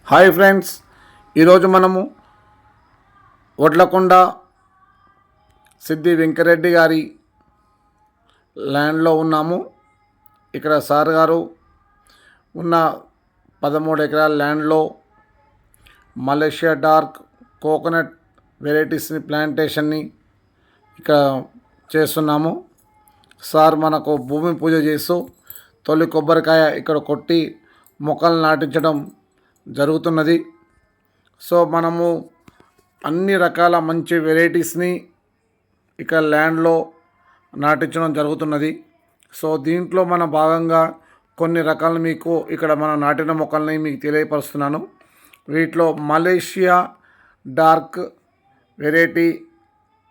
Hi friends, ఈరోజు మనము వడ్లకొండ సిద్ధి వెంకరెడ్డి గారి ల్యాండ్లో ఉన్నాము. ఇక్కడ సార్ గారు ఉన్న 13 ఎకరాల ల్యాండ్లో మలేషియా డార్క్ కోకోనట్ వెరైటీస్ని ప్లాంటేషన్ని ఇక్కడ చేస్తున్నాము. సార్ మనకు భూమి పూజ చేస్తూ తొలి కొబ్బరికాయ ఇక్కడ కొట్టి మొక్కలు నాటించడం జరుగుతున్నది. సో మనము అన్ని రకాల మంచి వెరైటీస్ని ఇక్కడ ల్యాండ్లో నాటించడం జరుగుతున్నది. సో దీంట్లో మన భాగంగా కొన్ని రకాలు మీకు ఇక్కడ మనం నాటిన మొక్కల్ని మీకు తెలియపరుస్తున్నాను. వీటిలో మలేషియా డార్క్ వెరైటీ,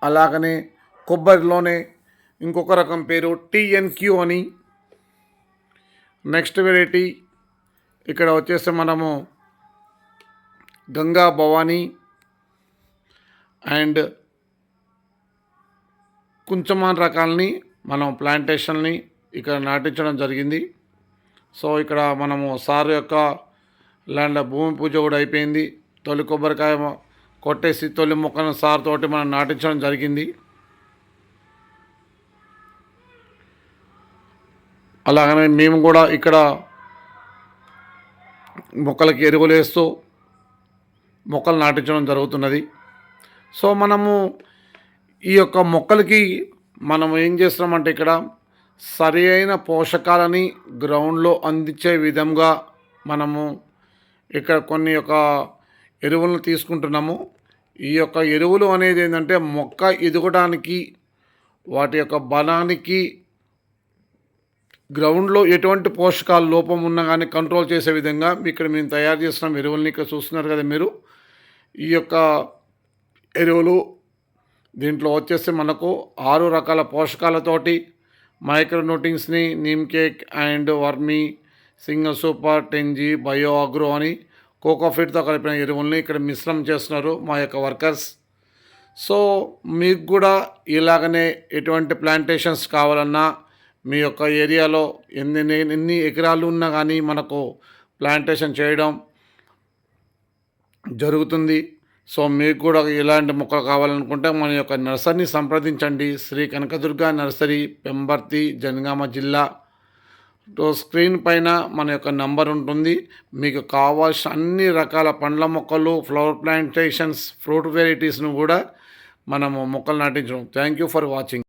అలాగనే కొబ్బరిలోనే ఇంకొక రకం పేరు TNQ అని. నెక్స్ట్ వెరైటీ ఇక్కడ వచ్చేసి మనము గంగా భవానీ అండ్ కుంచమాన్ రకాలని మనం ప్లాంటేషన్ని ఇక్కడ నాటించడం జరిగింది. సో ఇక్కడ మనము సార్ యొక్క ల్యాండ్ భూమి పూజ కూడా అయిపోయింది. తొలి కొబ్బరికాయ కొట్టేసి తొలి మొక్కను సార్ తోటి మనం నాటించడం జరిగింది. అలాగనే మేము కూడా ఇక్కడ మొక్కలకి ఎరువులు వేస్తూ మొక్కలు నాటించడం జరుగుతున్నది. సో మనము ఈ యొక్క మొక్కలకి మనం ఏం చేస్తున్నామంటే ఇక్కడ సరి అయిన పోషకాలని గ్రౌండ్లో అందించే విధంగా మనము ఇక్కడ కొన్ని యొక్క ఎరువులను తీసుకుంటున్నాము. ఈ యొక్క ఎరువులు అనేది ఏంటంటే మొక్క ఎదగడానికి, వాటి యొక్క బలానికి, గ్రౌండ్లో ఎటువంటి పోషకాల లోపం ఉన్నా కానీ కంట్రోల్ చేసే విధంగా ఇక్కడ మేము తయారు చేస్తున్నాం ఎరువులని. ఇక్కడ చూస్తున్నారు కదా మీరు ఈ యొక్క ఎరువులు. దీంట్లో వచ్చేసి మనకు 6 రకాల పోషకాలతోటి మైక్రోన్యూట్రియన్స్ని neem cake and vermi, single super, 10G, bio agro అని కోకోఫిట్తో కలిపిన ఎరువుల్ని ఇక్కడ మిశ్రమం చేస్తున్నారు మా యొక్క వర్కర్స్. సో మీకు కూడా ఇలాగనే ఎటువంటి ప్లాంటేషన్స్ కావాలన్నా మీ యొక్క ఏరియాలో ఎన్ని ఎకరాలు ఉన్నా కానీ మనకు ప్లాంటేషన్ చేయడం జరుగుతుంది. సో మీకు కూడా ఇలాంటి మొక్కలు కావాలనుకుంటే మన యొక్క నర్సరీని సంప్రదించండి. శ్రీ కనకదుర్గ నర్సరీ, పెంబర్తి, జనగామ జిల్లా. స్క్రీన్ పైన మన యొక్క నంబర్ ఉంటుంది. మీకు కావాల్సిన అన్ని రకాల పండ్ల మొక్కలు, ఫ్లవర్ ప్లాంటేషన్స్, ఫ్రూట్ వెరైటీస్ను కూడా మనము మొక్కలు నాటించడం. Thank you for watching.